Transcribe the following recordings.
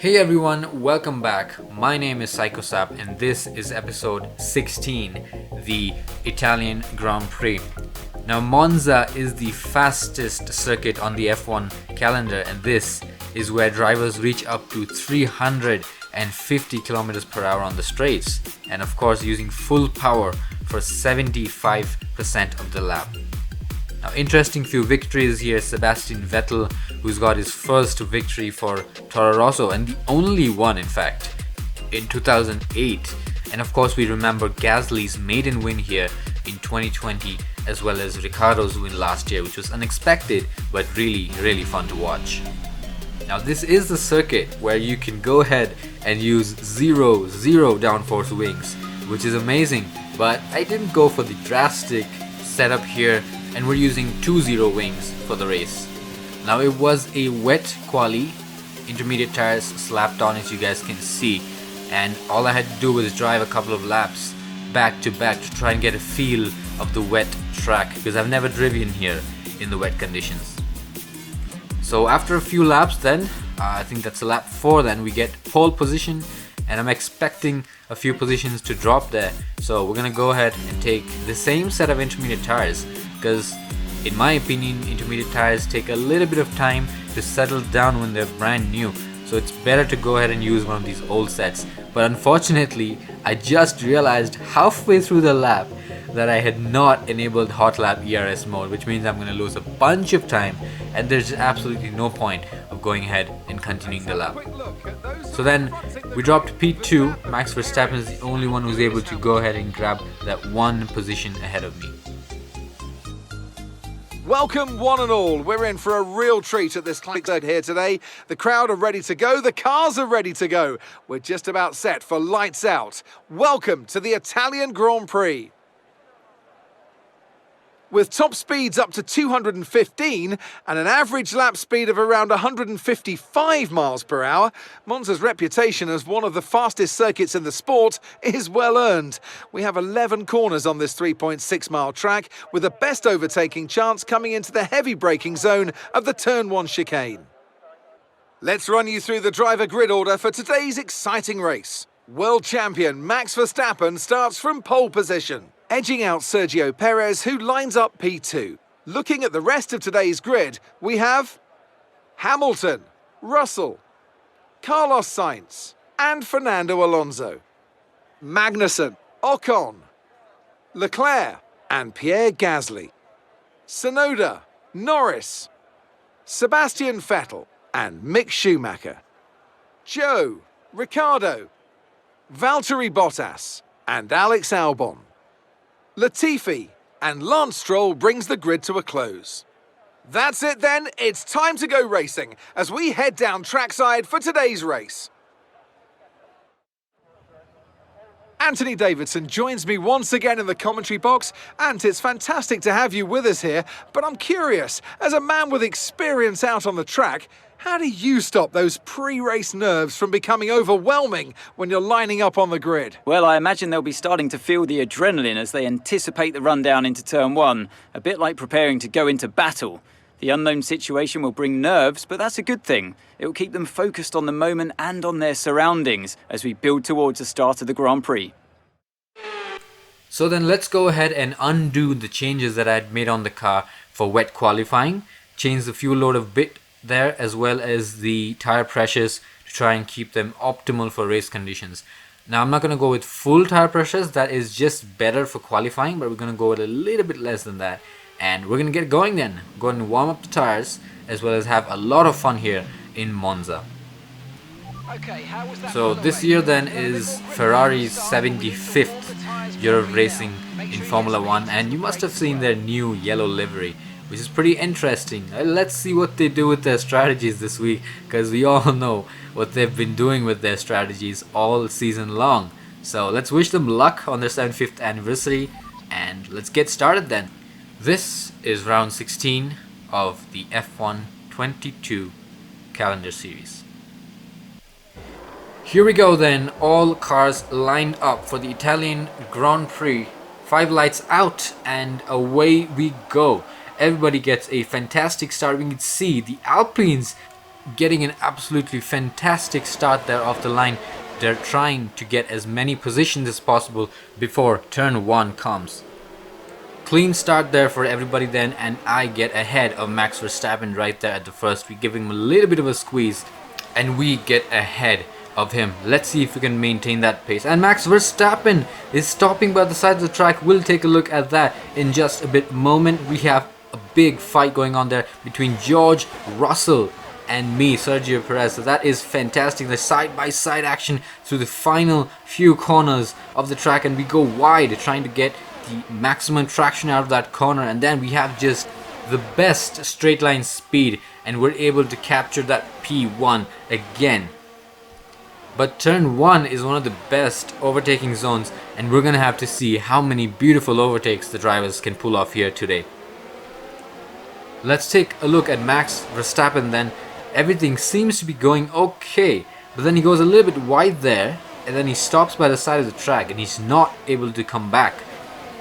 Hey everyone, welcome back. My name is Psychosap and this is episode 16, the Italian Grand Prix. Now Monza is the fastest circuit on the F1 calendar, and this is where drivers reach up to 350 kilometers per hour on the straights, and of course using full power for 75% of the lap. Now, interesting few victories here. Sebastian Vettel, who's got his first victory for Toro Rosso, and the only one in fact, in 2008. And of course we remember Gasly's maiden win here in 2020, as well as Ricciardo's win last year, which was unexpected but really fun to watch. Now this is the circuit where you can go ahead and use zero downforce wings, which is amazing, but I didn't go for the drastic setup here, and we're using 2-0 wings for the race. Now it was a wet quali, intermediate tires slapped on as you guys can see, and all I had to do was drive a couple of laps back to back to try and get a feel of the wet track, because I've never driven here in the wet conditions. So after a few laps then, I think that's a lap 4 then, we get pole position, and I'm expecting a few positions to drop there. So we're gonna go ahead and take the same set of intermediate tires, because in my opinion intermediate tires take a little bit of time to settle down when they're brand new, so it's better to go ahead and use one of these old sets. But unfortunately I just realized halfway through the lap that I had not enabled hot lap ERS mode, which means I'm going to lose a bunch of time, and there's absolutely no point of going ahead and continuing the lap. So then we dropped P2. Max Verstappen is the only one who's able to go ahead and grab that one position ahead of me. Welcome one and all. We're in for a real treat at this circuit here today. The crowd are ready to go. The cars are ready to go. We're just about set for lights out. Welcome to the Italian Grand Prix. With top speeds up to 215 and an average lap speed of around 155 miles per hour, Monza's reputation as one of the fastest circuits in the sport is well earned. We have 11 corners on this 3.6 mile track, with the best overtaking chance coming into the heavy braking zone of the Turn 1 chicane. Let's run you through the driver grid order for today's exciting race. World champion Max Verstappen starts from pole position, edging out Sergio Perez, who lines up P2. Looking at the rest of today's grid, we have Hamilton, Russell, Carlos Sainz, and Fernando Alonso, Magnussen, Ocon, Leclerc, and Pierre Gasly, Tsunoda, Norris, Sebastian Vettel, and Mick Schumacher, Joe, Ricciardo, Valtteri Bottas, and Alex Albon. Latifi and Lance Stroll brings the grid to a close. That's it then, it's time to go racing as we head down trackside for today's race. Anthony Davidson joins me once again in the commentary box. Ant, it's fantastic to have you with us here, but I'm curious, as a man with experience out on the track, how do you stop those pre-race nerves from becoming overwhelming when you're lining up on the grid? Well, I imagine they'll be starting to feel the adrenaline as they anticipate the rundown into Turn 1, a bit like preparing to go into battle. The unknown situation will bring nerves, but that's a good thing. It will keep them focused on the moment and on their surroundings as we build towards the start of the Grand Prix. So then let's go ahead and undo the changes that I had made on the car for wet qualifying. Change the fuel load a bit there, as well as the tire pressures to try and keep them optimal for race conditions. Now I'm not going to go with full tire pressures, that is just better for qualifying, but we're going to go with a little bit less than that, and we're going to get going then. Go and warm up the tires, as well as have a lot of fun here in Monza. So this year then is Ferrari's 75th year of racing in Formula 1, and you must have seen their new yellow livery, which is pretty interesting. Let's see what they do with their strategies this week, because we all know what they've been doing with their strategies all season long. So let's wish them luck on their 75th anniversary, and let's get started then. This is round 16 of the F1 22 calendar series. Here we go then, all cars lined up for the Italian Grand Prix. 5 lights out and away we go. Everybody gets a fantastic start. We can see the Alpines getting an absolutely fantastic start there off the line. They're trying to get as many positions as possible before turn 1 comes. Clean start there for everybody then, and I get ahead of Max Verstappen right there at the first. We give him a little bit of a squeeze and we get ahead of him. Let's see if we can maintain that pace. And Max Verstappen is stopping by the side of the track. We'll take a look at that in just a bit moment. We have a big fight going on there between George Russell and me, Sergio Perez. So that is fantastic. The side-by-side action through the final few corners of the track, and we go wide trying to get the maximum traction out of that corner, and then we have just the best straight line speed and we're able to capture that P1 again. But turn 1 is one of the best overtaking zones, and we're gonna have to see how many beautiful overtakes the drivers can pull off here today. Let's take a look at Max Verstappen then. Everything seems to be going okay, but then he goes a little bit wide there, and then he stops by the side of the track and he's not able to come back,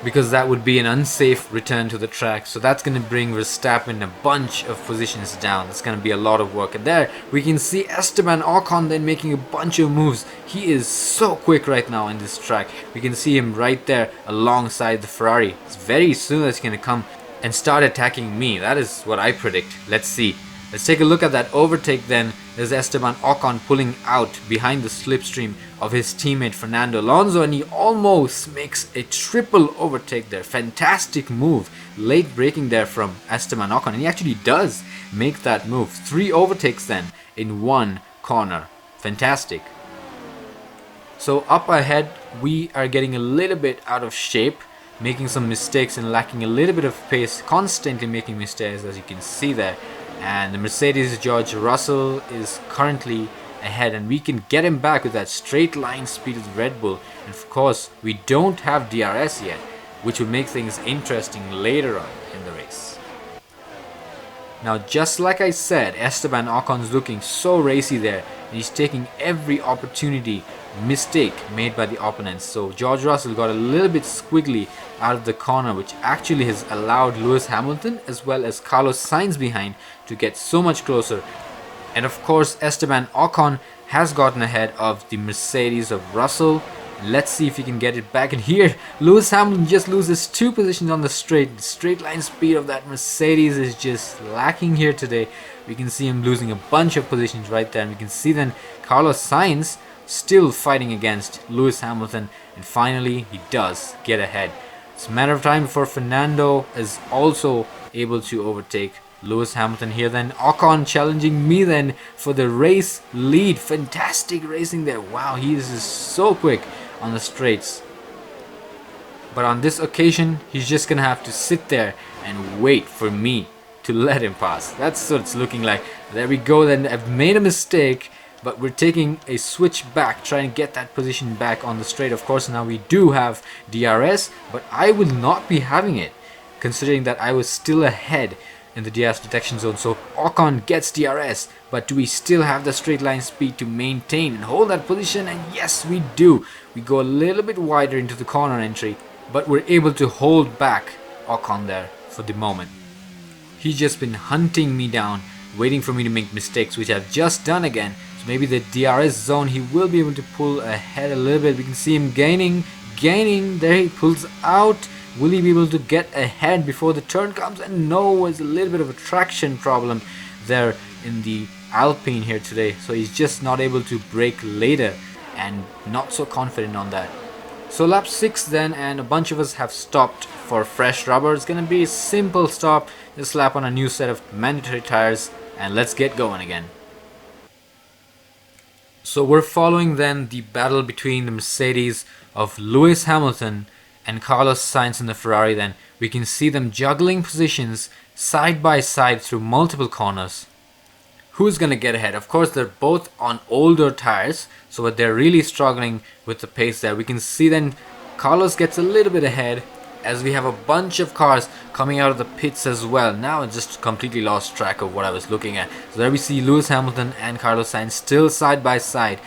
because that would be an unsafe return to the track. So that's going to bring Verstappen a bunch of positions down. It's going to be a lot of work. And there we can see Esteban Ocon then making a bunch of moves. He is so quick right now in this track. We can see him right there alongside the Ferrari. It's very soon that's going to come and start attacking me. That is what I predict. Let's see. Let's take a look at that overtake then. There's Esteban Ocon pulling out behind the slipstream of his teammate Fernando Alonso, and he almost makes a triple overtake there. Fantastic move. Late braking there from Esteban Ocon, and he actually does make that move. 3 overtakes then in 1 corner. Fantastic. So up ahead we are getting a little bit out of shape, making some mistakes and lacking a little bit of pace, constantly making mistakes as you can see there. And the Mercedes George Russell is currently ahead, and we can get him back with that straight line speed of the Red Bull. And of course we don't have DRS yet, which will make things interesting later on in the race. Now, just like I said, Esteban Ocon is looking so racy there, and he's taking every opportunity mistake made by the opponents. So George Russell got a little bit squiggly out of the corner, which actually has allowed Lewis Hamilton as well as Carlos Sainz behind to get so much closer. And of course Esteban Ocon has gotten ahead of the Mercedes of Russell. Let's see if he can get it back. And here Lewis Hamilton just loses 2 positions on the straight line speed of that Mercedes is just lacking here today. We can see him losing a bunch of positions right there, and we can see then Carlos Sainz still fighting against Lewis Hamilton, and finally he does get ahead. It's a matter of time before Fernando is also able to overtake Lewis Hamilton here. Then Ocon challenging me then for the race lead. Fantastic racing there. Wow, he is just so quick on the straights. But on this occasion he's just gonna have to sit there and wait for me to let him pass. That's what it's looking like. There we go then. I've made a mistake, but we're taking a switch back, trying to get that position back on the straight. Of course now we do have DRS, but I will not be having it, considering that I was still ahead in the DRS detection zone. So Ocon gets DRS, but do we still have the straight line speed to maintain and hold that position? And yes, we do. We go a little bit wider into the corner entry, but we're able to hold back Ocon there for the moment. He's just been hunting me down, waiting for me to make mistakes, which I've just done again. So maybe the DRS zone he will be able to pull ahead a little bit. We can see him gaining. There he pulls out. Will he be able to get ahead before the turn comes? And no, it's a little bit of a traction problem there in the Alpine here today. So he's just not able to brake later, and not so confident on that. So lap 6 then, and a bunch of us have stopped for fresh rubber. It's gonna be a simple stop. Just slap on a new set of mandatory tires and let's get going again. So we're following then the battle between the Mercedes of Lewis Hamilton and Carlos Sainz in the Ferrari. Then we can see them juggling positions side by side through multiple corners. Who's gonna get ahead? Of course they're both on older tires, so they're really struggling with the pace there. We can see then Carlos gets a little bit ahead, as we have a bunch of cars coming out of the pits as well. Now I just completely lost track of what I was looking at. So there we see Lewis Hamilton and Carlos Sainz still side by side,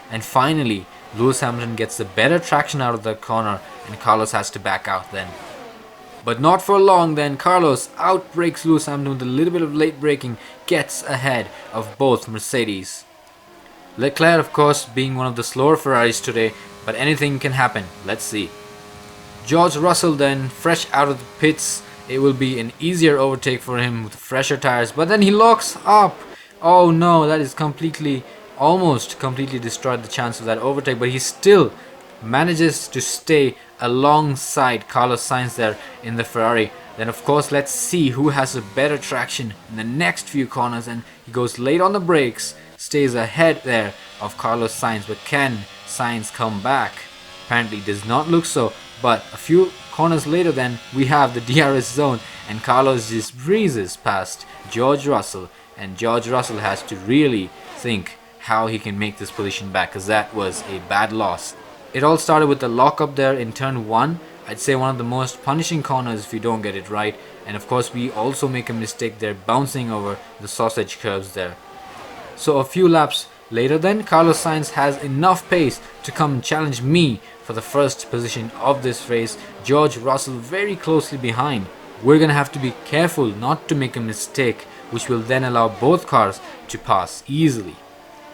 and finally Lewis Hamilton gets the better traction out of the corner and Carlos has to back out then. But not for long then. Carlos outbrakes Lewis Hamilton with a little bit of late braking, gets ahead of both Mercedes. Leclerc, of course, being one of the slower Ferraris today, but anything can happen. Let's see. George Russell then, fresh out of the pits. It will be an easier overtake for him with fresher tires, but then he locks up. Oh no, that is almost completely destroyed the chance of that overtake, but he still manages to stay alongside Carlos Sainz there in the Ferrari. Then of course, let's see who has a better traction in the next few corners, and he goes late on the brakes, stays ahead there of Carlos Sainz, but can Sainz come back? Apparently does not look so, but a few corners later then we have the DRS zone, and Carlos just breezes past George Russell, and George Russell has to really think how he can make this position back, because that was a bad loss. It all started with the lockup there in turn 1. I'd say one of the most punishing corners if you don't get it right, and of course we also make a mistake there bouncing over the sausage curves there. So a few laps later then, Carlos Sainz has enough pace to come and challenge me for the first position of this race. George Russell very closely behind. We're gonna have to be careful not to make a mistake, which will then allow both cars to pass easily.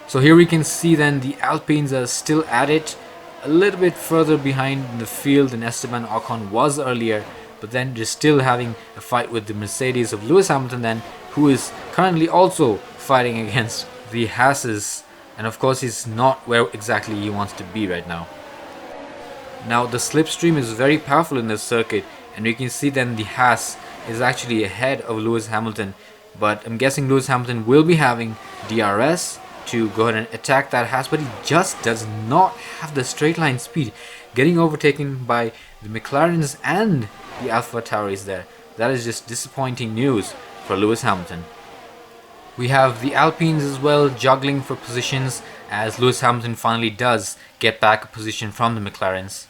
So here we can see then the Alpines are still at it, a little bit further behind in the field than Esteban Ocon was earlier, but then just still having a fight with the Mercedes of Lewis Hamilton then, who is currently also fighting against the Haas's, and of course he's not where exactly he wants to be right now. Now the slipstream is very powerful in this circuit, and you can see then the Haas is actually ahead of Lewis Hamilton, but I'm guessing Lewis Hamilton will be having DRS to go ahead and attack that Haas, but he just does not have the straight line speed, getting overtaken by the McLarens and the AlphaTauris there. That is just disappointing news for Lewis Hamilton. We have the Alpines as well juggling for positions, as Lewis Hamilton finally does get back a position from the McLarens.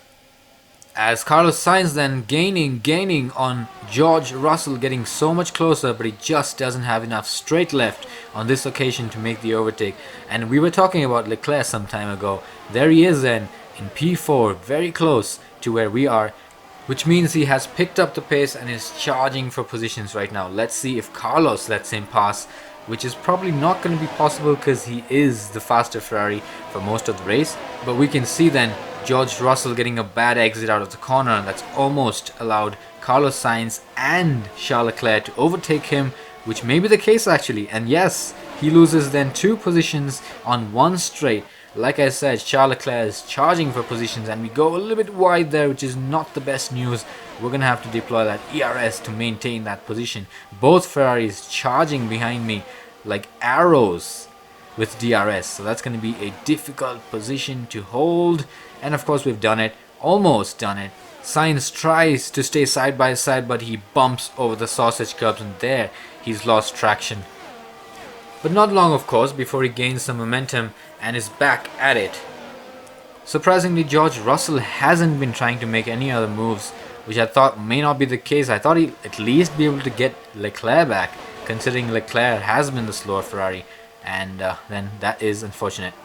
As Carlos Sainz then gaining on George Russell, getting so much closer, but he just doesn't have enough straight left on this occasion to make the overtake. And we were talking about Leclerc some time ago. There he is then in P4, very close to where we are, which means he has picked up the pace and is charging for positions right now. Let's see if Carlos lets him pass, which is probably not going to be possible because he is the faster Ferrari for most of the race. But we can see then George Russell getting a bad exit out of the corner, and that's almost allowed Carlos Sainz and Charles Leclerc to overtake him, which may be the case actually. And yes, he loses then 2 positions on one straight. Like I said, Charles Leclerc is charging for positions, and we go a little bit wide there, which is not the best news. We're gonna have to deploy that ERS to maintain that position. Both Ferraris charging behind me like arrows with DRS, so that's going to be a difficult position to hold, and of course we've done it, almost done it. Sainz tries to stay side by side, but he bumps over the sausage curbs, and there he's lost traction. But not long of course before he gains some momentum and is back at it. Surprisingly, George Russell hasn't been trying to make any other moves, which I thought may not be the case. I thought he'd at least be able to get Leclerc back, considering Leclerc has been the slower Ferrari. And then that is unfortunate.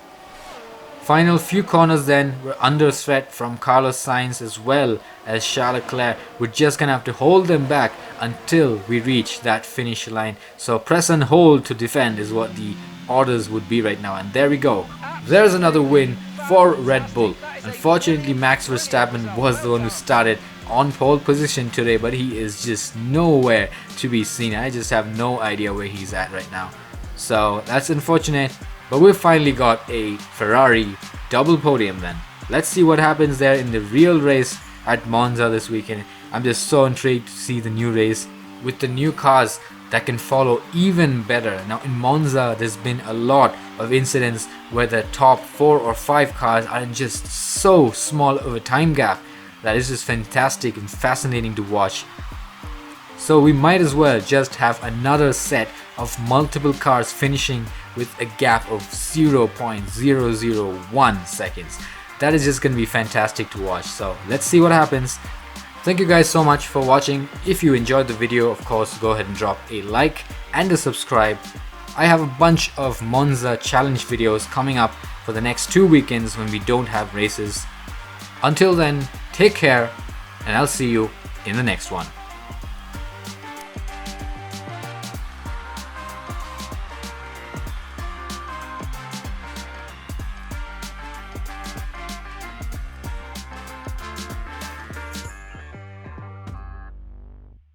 Final few corners then were under threat from Carlos Sainz as well as Charles Leclerc. We're just gonna have to hold them back until we reach that finish line. So press and hold to defend is what the orders would be right now. And there we go. There's another win for Red Bull. Unfortunately, Max Verstappen was the one who started on pole position today, but he is just nowhere to be seen. I just have no idea where he's at right now. So that's unfortunate, but we've finally got a Ferrari double podium then. Let's see what happens there in the real race at Monza this weekend. I'm just so intrigued to see the new race with the new cars that can follow even better. Now in Monza, there's been a lot of incidents where the top 4 or 5 cars are in just so small of a time gap that is just fantastic and fascinating to watch. So we might as well just have another set of multiple cars finishing with a gap of 0.001 seconds. That is just going to be fantastic to watch. So let's see what happens. Thank you guys so much for watching. If you enjoyed the video, of course, go ahead and drop a like and a subscribe. I have a bunch of Monza challenge videos coming up for the next 2 weekends when we don't have races. Until then, take care, and I'll see you in the next one.